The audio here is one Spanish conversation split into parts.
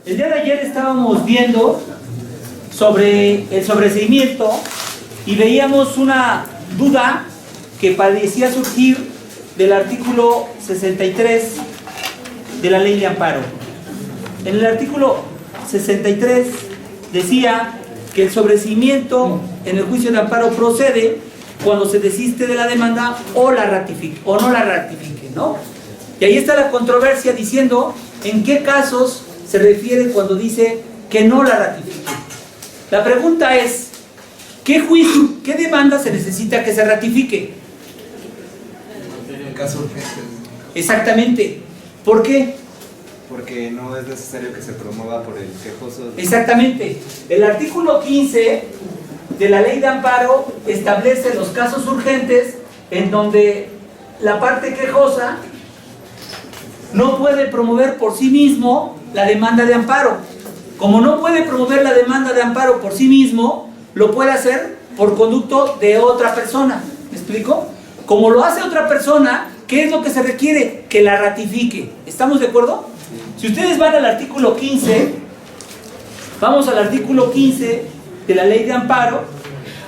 El día de ayer estábamos viendo sobre el sobreseimiento y veíamos una duda que parecía surgir del artículo 63 de la Ley de Amparo. En el artículo 63 decía que el sobreseimiento en el juicio de amparo procede cuando se desiste de la demanda o la ratifique o no la ratifique, ¿no? Y ahí está la controversia diciendo en qué casos se refiere cuando dice que no la ratifique. La pregunta es, ¿qué juicio, qué demanda se necesita que se ratifique? En caso urgente. Exactamente. ¿Por qué? Porque no es necesario que se promueva por el quejoso. Exactamente. El artículo 15 de la Ley de Amparo establece los casos urgentes en donde la parte quejosa no puede promover por sí mismo la demanda de amparo. Como no puede promover la demanda de amparo por sí mismo, lo puede hacer por conducto de otra persona. ¿Me explico? Como lo hace otra persona, ¿qué es lo que se requiere? Que la ratifique. ¿Estamos de acuerdo? Si ustedes van al artículo 15, vamos al artículo 15 de la Ley de Amparo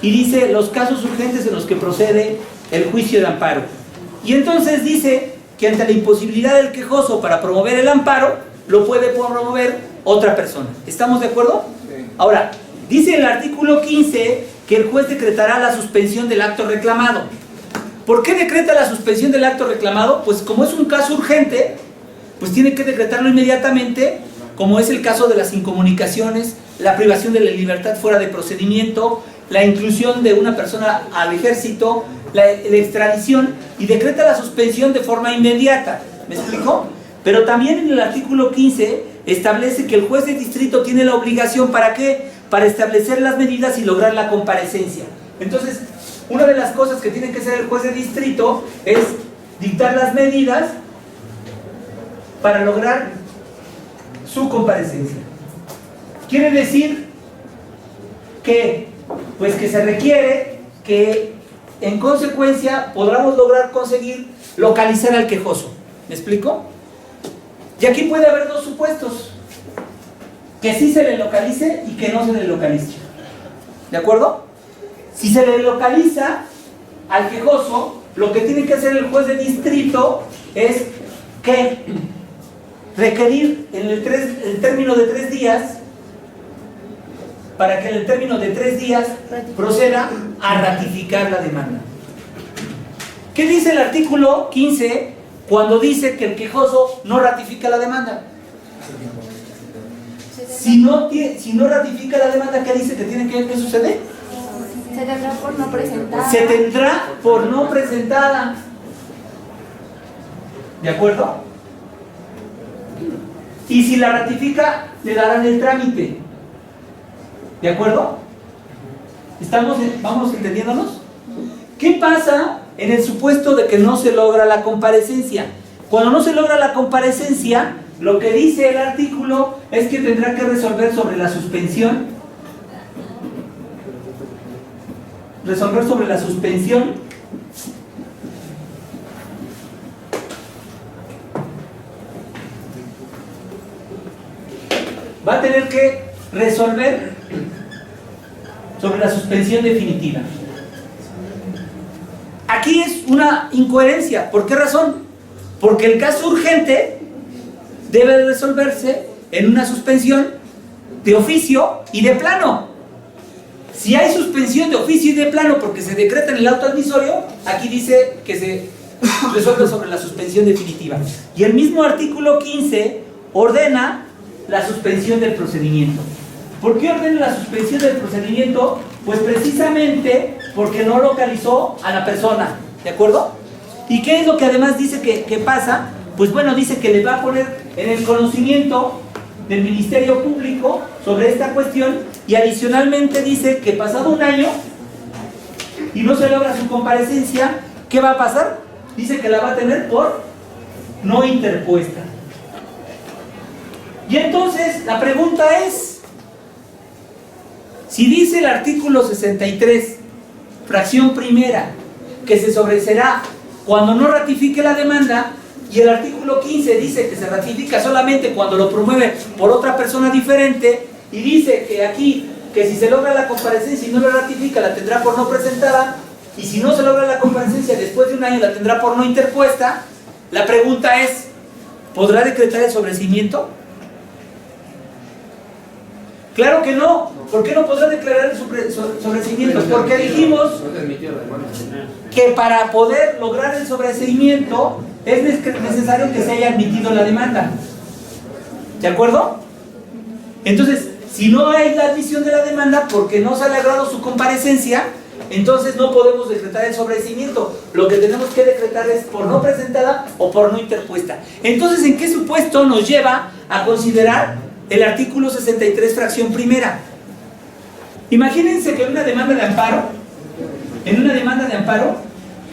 y dice los casos urgentes en los que procede el juicio de amparo. Y entonces dice que ante la imposibilidad del quejoso para promover el amparo, lo puede promover otra persona. ¿Estamos de acuerdo? Sí. Ahora, dice el artículo 15 que el juez decretará la suspensión del acto reclamado. ¿Por qué decreta la suspensión del acto reclamado? Pues como es un caso urgente, pues tiene que decretarlo inmediatamente, como es el caso de las incomunicaciones, la privación de la libertad fuera de procedimiento, la inclusión de una persona al ejército, la extradición, y decreta la suspensión de forma inmediata. ¿Me explico? Pero también en el artículo 15 establece que el juez de distrito tiene la obligación, ¿para qué? Para establecer las medidas y lograr la comparecencia. Entonces, una de las cosas que tiene que hacer el juez de distrito es dictar las medidas para lograr su comparecencia. Quiere decir que, pues que se requiere que en consecuencia podamos lograr conseguir localizar al quejoso. ¿Me explico? Y aquí puede haber dos supuestos: que sí se le localice y que no se le localice. ¿De acuerdo? Si se le localiza al quejoso, lo que tiene que hacer el juez de distrito es que requerir en el término de 3 días, para que en el término de 3 días proceda a ratificar la demanda. ¿Qué dice el artículo 15 cuando dice que el quejoso no ratifica la demanda? Si no ratifica la demanda, ¿qué dice que tiene que suceder? Se tendrá por no presentada. Se tendrá por no presentada. ¿De acuerdo? Y si la ratifica, le darán el trámite. ¿De acuerdo? ¿Vamos entendiéndonos? ¿Qué pasa en el supuesto de que no se logra la comparecencia? Cuando no se logra la comparecencia, lo que dice el artículo es que tendrá que resolver sobre la suspensión. Resolver sobre la suspensión va a tener que resolver sobre la suspensión definitiva. Aquí es una incoherencia. ¿Por qué razón? Porque el caso urgente debe de resolverse en una suspensión de oficio y de plano. Si hay suspensión de oficio y de plano porque se decreta en el auto admisorio, aquí dice que se resuelve sobre la suspensión definitiva. Y el mismo artículo 15 ordena la suspensión del procedimiento. ¿Por qué ordena la suspensión del procedimiento? Pues precisamente porque no localizó a la persona. ¿De acuerdo? ¿Y qué es lo que además dice que pasa? Pues bueno, dice que le va a poner en el conocimiento del Ministerio Público sobre esta cuestión, y adicionalmente dice que pasado 1 año y no se logra su comparecencia, ¿qué va a pasar? Dice que la va a tener por no interpuesta. Y entonces la pregunta es, si dice el artículo 63, fracción primera, que se sobreseerá cuando no ratifique la demanda, y el artículo 15 dice que se ratifica solamente cuando lo promueve por otra persona diferente, y dice que aquí, que si se logra la comparecencia y no la ratifica, la tendrá por no presentada, y si no se logra la comparecencia después de un año, la tendrá por no interpuesta. La pregunta es, ¿podrá decretar el sobreseimiento? Claro que no. ¿Por qué no podrá declarar el sobreseimiento? Porque dijimos que para poder lograr el sobreseimiento es necesario que se haya admitido la demanda. ¿De acuerdo? Entonces, si no hay la admisión de la demanda porque no se ha logrado su comparecencia, entonces no podemos decretar el sobreseimiento. Lo que tenemos que decretar es por no presentada o por no interpuesta. Entonces, ¿en qué supuesto nos lleva a considerar el artículo 63, fracción primera? Imagínense que en una demanda de amparo,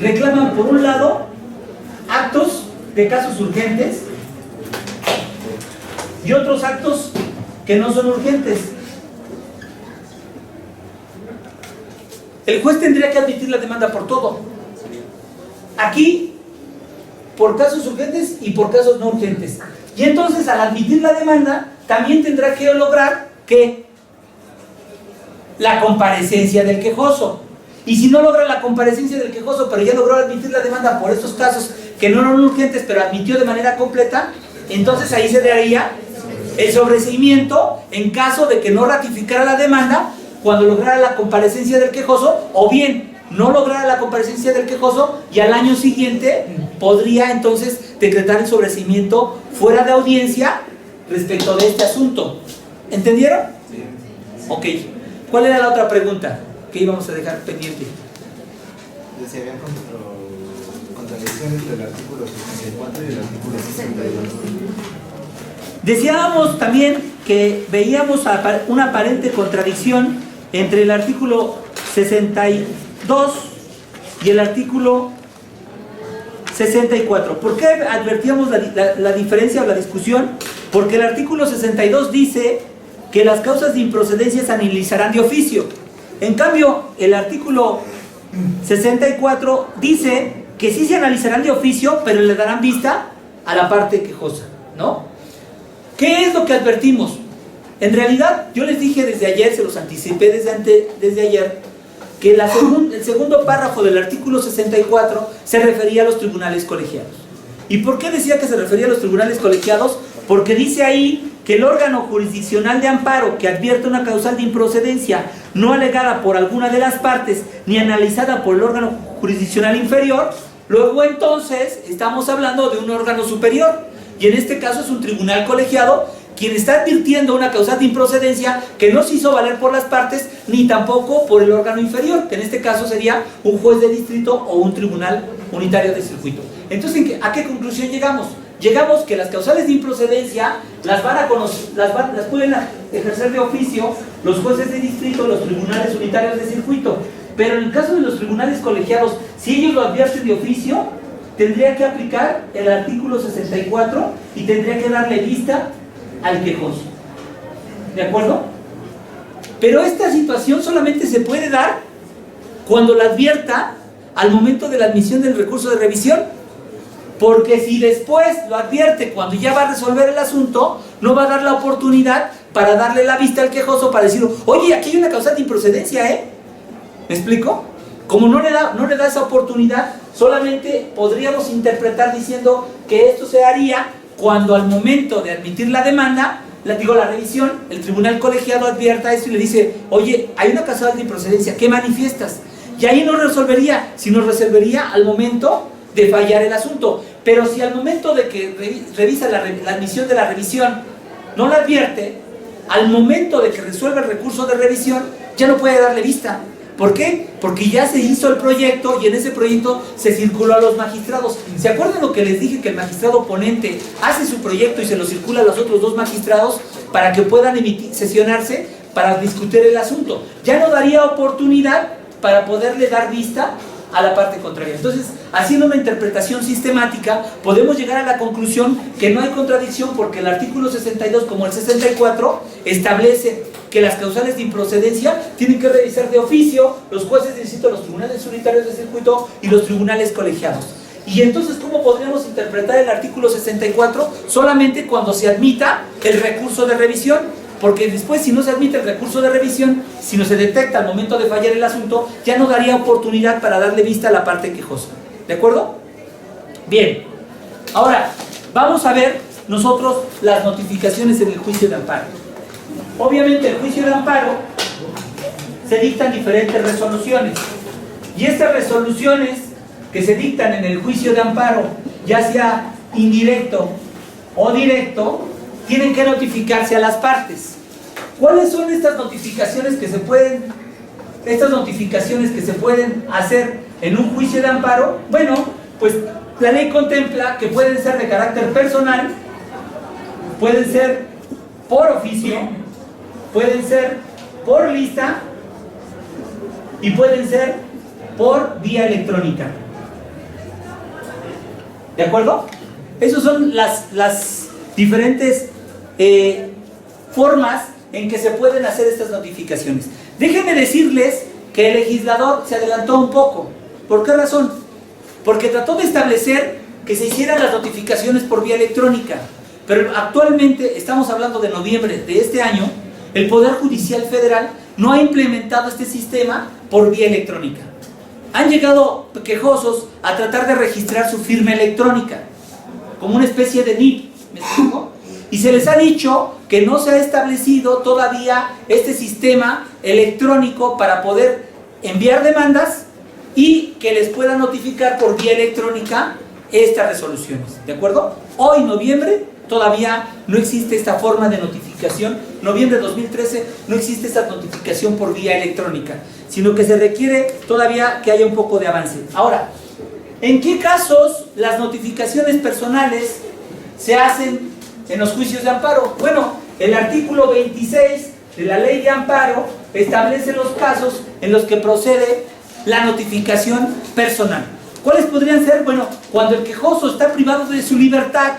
reclaman por un lado actos de casos urgentes y otros actos que no son urgentes. El juez tendría que admitir la demanda por todo. Aquí, por casos urgentes y por casos no urgentes. Y entonces, al admitir la demanda, también tendrá que lograr que la comparecencia del quejoso. Y si no logra la comparecencia del quejoso, pero ya logró admitir la demanda por estos casos que no eran urgentes, pero admitió de manera completa, entonces ahí se daría el sobreseimiento en caso de que no ratificara la demanda cuando lograra la comparecencia del quejoso, o bien no lograra la comparecencia del quejoso y al año siguiente podría entonces decretar el sobreseimiento fuera de audiencia respecto de este asunto. ¿Entendieron? Sí. Ok. ¿Cuál era la otra pregunta que íbamos a dejar pendiente? Si habían contradicciones del artículo 64 y el artículo 62. Decíamos también que veíamos una aparente contradicción entre el artículo 62 y el artículo 64. ¿Por qué advertíamos la diferencia o la discusión? Porque el artículo 62 dice que las causas de improcedencia se analizarán de oficio. En cambio, el artículo 64 dice que sí se analizarán de oficio, pero le darán vista a la parte quejosa, ¿no? ¿Qué es lo que advertimos? En realidad, yo les dije desde ayer, se los anticipé desde ayer, que el segundo párrafo del artículo 64 se refería a los tribunales colegiados. ¿Y por qué decía que se refería a los tribunales colegiados? Porque dice ahí que el órgano jurisdiccional de amparo que advierte una causal de improcedencia no alegada por alguna de las partes ni analizada por el órgano jurisdiccional inferior, luego entonces estamos hablando de un órgano superior, y en este caso es un tribunal colegiado quien está advirtiendo una causal de improcedencia que no se hizo valer por las partes ni tampoco por el órgano inferior, que en este caso sería un juez de distrito o un tribunal unitario de circuito. Entonces, ¿a qué conclusión llegamos? Llegamos que las causales de improcedencia las pueden ejercer de oficio los jueces de distrito, los tribunales unitarios de circuito, pero en el caso de los tribunales colegiados, si ellos lo advierten de oficio, tendría que aplicar el artículo 64 y tendría que darle vista al quejoso. ¿De acuerdo? Pero esta situación solamente se puede dar cuando la advierta al momento de la admisión del recurso de revisión, porque si después lo advierte cuando ya va a resolver el asunto, no va a dar la oportunidad para darle la vista al quejoso para decir, oye, aquí hay una causal de improcedencia, ¿me explico? Como no le da esa oportunidad, solamente podríamos interpretar diciendo que esto se haría cuando al momento de admitir la demanda, la revisión, el tribunal colegiado advierta esto y le dice, oye, hay una causal de improcedencia, ¿qué manifiestas? Y ahí no resolvería, sino resolvería al momento de fallar el asunto. Pero si al momento de que revisa la admisión de la revisión no la advierte, al momento de que resuelve el recurso de revisión ya no puede darle vista. ¿Por qué? Porque ya se hizo el proyecto y en ese proyecto se circuló a los magistrados. ¿Se acuerdan lo que les dije? Que el magistrado ponente hace su proyecto y se lo circula a los otros dos magistrados para que puedan sesionarse para discutir el asunto. Ya no daría oportunidad para poderle dar vista a la parte contraria. Entonces, haciendo una interpretación sistemática, podemos llegar a la conclusión que no hay contradicción porque el artículo 62 como el 64 establece que las causales de improcedencia tienen que revisar de oficio los jueces de distrito, los tribunales unitarios de circuito y los tribunales colegiados. Y entonces, ¿cómo podríamos interpretar el artículo 64? Solamente cuando se admita el recurso de revisión, porque después, si no se admite el recurso de revisión, si no se detecta al momento de fallar el asunto, ya no daría oportunidad para darle vista a la parte quejosa. ¿De acuerdo? Bien. Ahora, vamos a ver nosotros las notificaciones en el juicio de amparo. Obviamente, el juicio de amparo se dictan diferentes resoluciones. Y estas resoluciones que se dictan en el juicio de amparo, ya sea indirecto o directo, tienen que notificarse a las partes. ¿Cuáles son estas notificaciones que se pueden hacer en un juicio de amparo? Bueno, pues la ley contempla que pueden ser de carácter personal, pueden ser por oficio, pueden ser por lista y pueden ser por vía electrónica. ¿De acuerdo? Esas son las diferentes formas en que se pueden hacer estas notificaciones. Déjenme decirles que el legislador se adelantó un poco. ¿Por qué razón? Porque trató de establecer que se hicieran las notificaciones por vía electrónica. Pero actualmente, estamos hablando de noviembre de este año, el Poder Judicial Federal no ha implementado este sistema por vía electrónica. Han llegado quejosos a tratar de registrar su firma electrónica, como una especie de NIP, ¿me explico? Y se les ha dicho que no se ha establecido todavía este sistema electrónico para poder enviar demandas y que les pueda notificar por vía electrónica estas resoluciones, ¿de acuerdo? Hoy, noviembre, todavía no existe esta forma de notificación. Noviembre de 2013 no existe esta notificación por vía electrónica, sino que se requiere todavía que haya un poco de avance. Ahora, ¿en qué casos las notificaciones personales se hacen en los juicios de amparo? Bueno, el artículo 26 de la ley de amparo establece los casos en los que procede la notificación personal. ¿Cuáles podrían ser? Bueno, cuando el quejoso está privado de su libertad,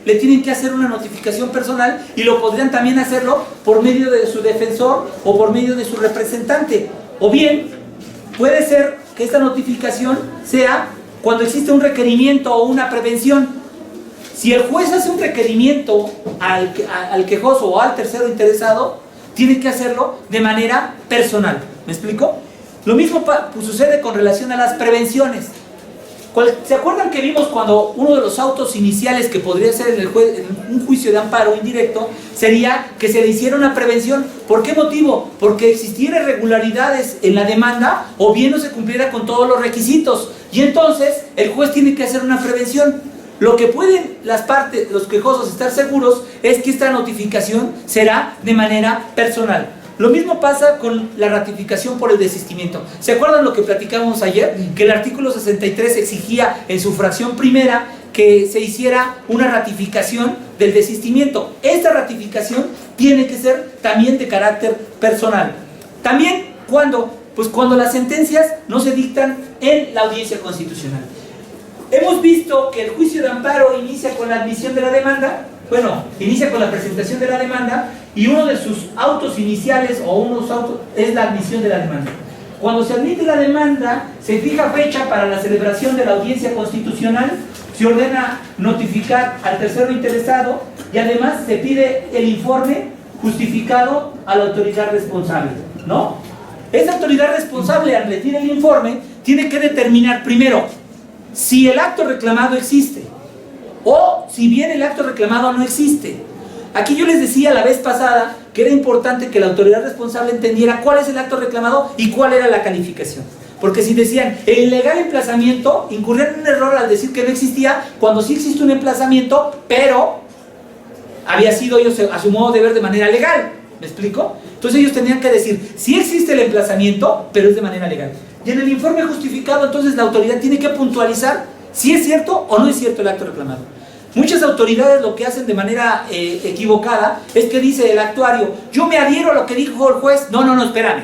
le tienen que hacer una notificación personal y lo podrían también hacerlo por medio de su defensor o por medio de su representante. O bien, puede ser que esta notificación sea cuando existe un requerimiento o una prevención. Si el juez hace un requerimiento al quejoso o al tercero interesado, tiene que hacerlo de manera personal. ¿Me explico? Lo mismo sucede con relación a las prevenciones. ¿Se acuerdan que vimos cuando uno de los autos iniciales que podría ser en un juicio de amparo indirecto sería que se le hiciera una prevención? ¿Por qué motivo? Porque existiera irregularidades en la demanda o bien no se cumpliera con todos los requisitos. Y entonces el juez tiene que hacer una prevención. Lo que pueden las partes, los quejosos, estar seguros es que esta notificación será de manera personal. Lo mismo pasa con la ratificación por el desistimiento. ¿Se acuerdan lo que platicábamos ayer? Que el artículo 63 exigía en su fracción primera que se hiciera una ratificación del desistimiento. Esta ratificación tiene que ser también de carácter personal. También, ¿cuándo? Pues cuando las sentencias no se dictan en la audiencia constitucional. Hemos visto que el juicio de amparo inicia con la admisión de la demanda. Bueno, inicia con la presentación de la demanda y uno de sus autos iniciales o unos autos es la admisión de la demanda. Cuando se admite la demanda, se fija fecha para la celebración de la audiencia constitucional, se ordena notificar al tercero interesado y además se pide el informe justificado a la autoridad responsable, ¿no? Esa autoridad responsable, al retirar el informe, tiene que determinar primero si el acto reclamado existe o si bien el acto reclamado no existe. Aquí yo les decía la vez pasada que era importante que la autoridad responsable entendiera cuál es el acto reclamado y cuál era la calificación. Porque si decían el ilegal emplazamiento, incurrían en un error al decir que no existía, cuando sí existe un emplazamiento, pero había sido ellos a su modo de ver de manera legal. ¿Me explico? Entonces ellos tenían que decir, sí existe el emplazamiento, pero es de manera legal. Y en el informe justificado, entonces la autoridad tiene que puntualizar si es cierto o no es cierto el acto reclamado. Muchas autoridades lo que hacen de manera equivocada es que dice el actuario, yo me adhiero a lo que dijo el juez. No, espérame.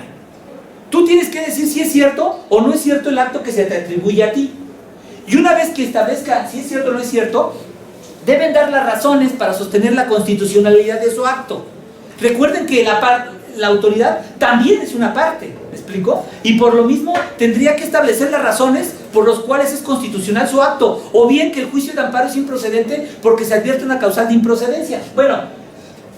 Tú tienes que decir si es cierto o no es cierto el acto que se te atribuye a ti. Y una vez que establezca si es cierto o no es cierto, deben dar las razones para sostener la constitucionalidad de su acto. Recuerden que la autoridad también es una parte, ¿me explico? Y por lo mismo tendría que establecer las razones por las cuales es constitucional su acto, o bien que el juicio de amparo es improcedente porque se advierte una causal de improcedencia. Bueno,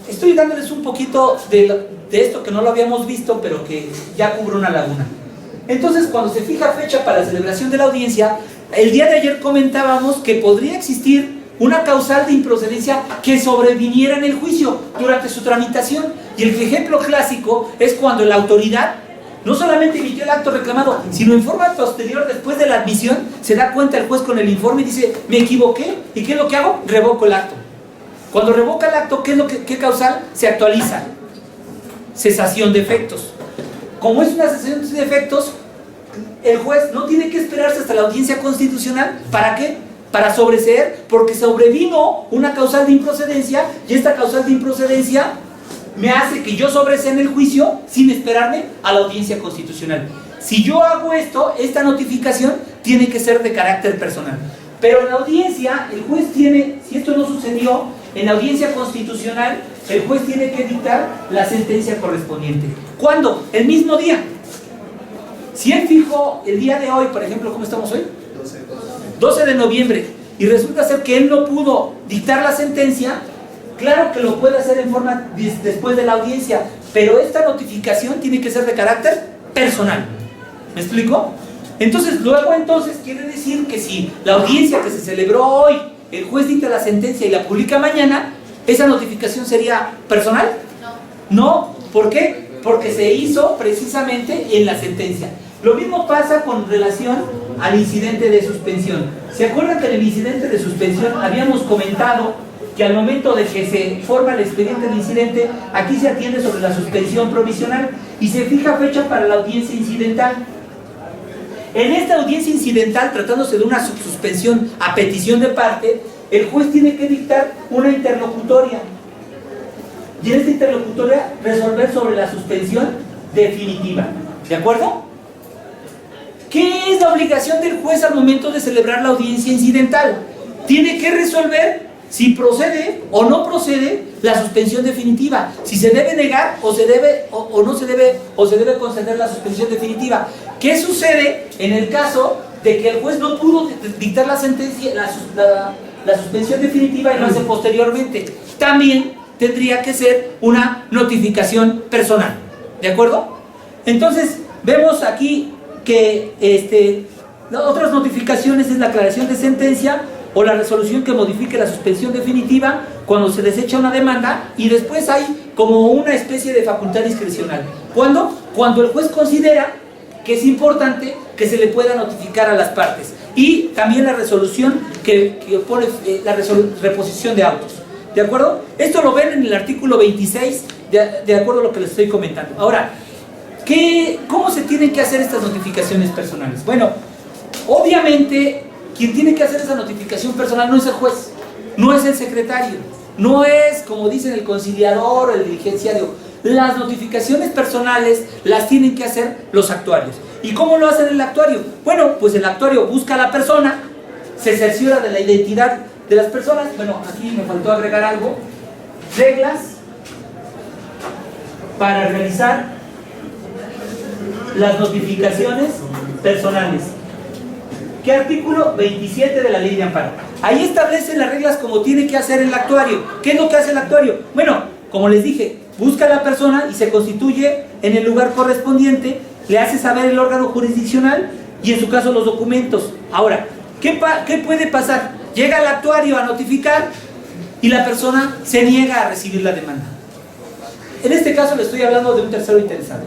estoy dándoles un poquito de esto que no lo habíamos visto, pero que ya cubre una laguna. Entonces, cuando se fija fecha para la celebración de la audiencia, el día de ayer comentábamos que podría existir una causal de improcedencia que sobreviniera en el juicio durante su tramitación. Y el ejemplo clásico es cuando la autoridad no solamente emitió el acto reclamado, sino en forma posterior, después de la admisión, se da cuenta el juez con el informe y dice, me equivoqué, ¿y qué es lo que hago? Revoco el acto. Cuando revoca el acto, ¿qué causal? Se actualiza. Cesación de efectos. Como es una cesación de efectos, el juez no tiene que esperarse hasta la audiencia constitucional. ¿Para qué? Para sobreseer, porque sobrevino una causal de improcedencia, y esta causal de improcedencia me hace que yo sobresea en el juicio sin esperarme a la audiencia constitucional. Si yo hago esto, esta notificación tiene que ser de carácter personal. Pero en la audiencia, el juez tiene, si esto no sucedió, en la audiencia constitucional, el juez tiene que dictar la sentencia correspondiente. ¿Cuándo? El mismo día. Si él fijó el día de hoy, por ejemplo, ¿cómo estamos hoy? 12 de noviembre, y resulta ser que él no pudo dictar la sentencia, claro que lo puede hacer en forma después de la audiencia, pero esta notificación tiene que ser de carácter personal. ¿Me explico? Entonces, luego quiere decir que si la audiencia que se celebró hoy, el juez dicta la sentencia y la publica mañana, ¿esa notificación sería personal? No. ¿Por qué? Porque se hizo precisamente en la sentencia. Lo mismo pasa con relación al incidente de suspensión. ¿Se acuerdan que en el incidente de suspensión habíamos comentado que al momento de que se forma el expediente de incidente, aquí se atiende sobre la suspensión provisional y se fija fecha para la audiencia incidental? En esta audiencia incidental, tratándose de una suspensión a petición de parte, el juez tiene que dictar una interlocutoria. Y en esta interlocutoria resolver sobre la suspensión definitiva. ¿De acuerdo? ¿Qué es la obligación del juez al momento de celebrar la audiencia incidental? Tiene que resolver si procede o no procede la suspensión definitiva, si se debe negar o se debe o no se debe, o se debe conceder la suspensión definitiva. ¿Qué sucede en el caso de que el juez no pudo dictar la sentencia, la suspensión definitiva y lo hace posteriormente? También tendría que ser una notificación personal. ¿De acuerdo? Entonces, vemos aquí que otras notificaciones es la aclaración de sentencia o la resolución que modifique la suspensión definitiva cuando se desecha una demanda, y después hay como una especie de facultad discrecional. ¿Cuándo? Cuando el juez considera que es importante que se le pueda notificar a las partes, y también la resolución que pone la reposición de autos. ¿De acuerdo? Esto lo ven en el artículo 26, de acuerdo a lo que les estoy comentando. Ahora, ¿cómo se tienen que hacer estas notificaciones personales? Bueno, obviamente, quien tiene que hacer esa notificación personal no es el juez, no es el secretario, no es, como dicen, el conciliador o el diligenciario. Las notificaciones personales las tienen que hacer los actuarios. ¿Y cómo lo hacen el actuario? Bueno, pues el actuario busca a la persona, se cerciora de la identidad de las personas. Bueno, aquí me faltó agregar algo. Reglas para realizar las notificaciones personales. ¿Qué artículo? 27 de la Ley de Amparo. Ahí establecen las reglas como tiene que hacer el actuario. ¿Qué es lo que hace el actuario? Bueno, como les dije, busca a la persona y se constituye en el lugar correspondiente, le hace saber el órgano jurisdiccional y en su caso los documentos. Ahora, ¿qué puede pasar? Llega el actuario a notificar y la persona se niega a recibir la demanda. En este caso le estoy hablando de un tercero interesado.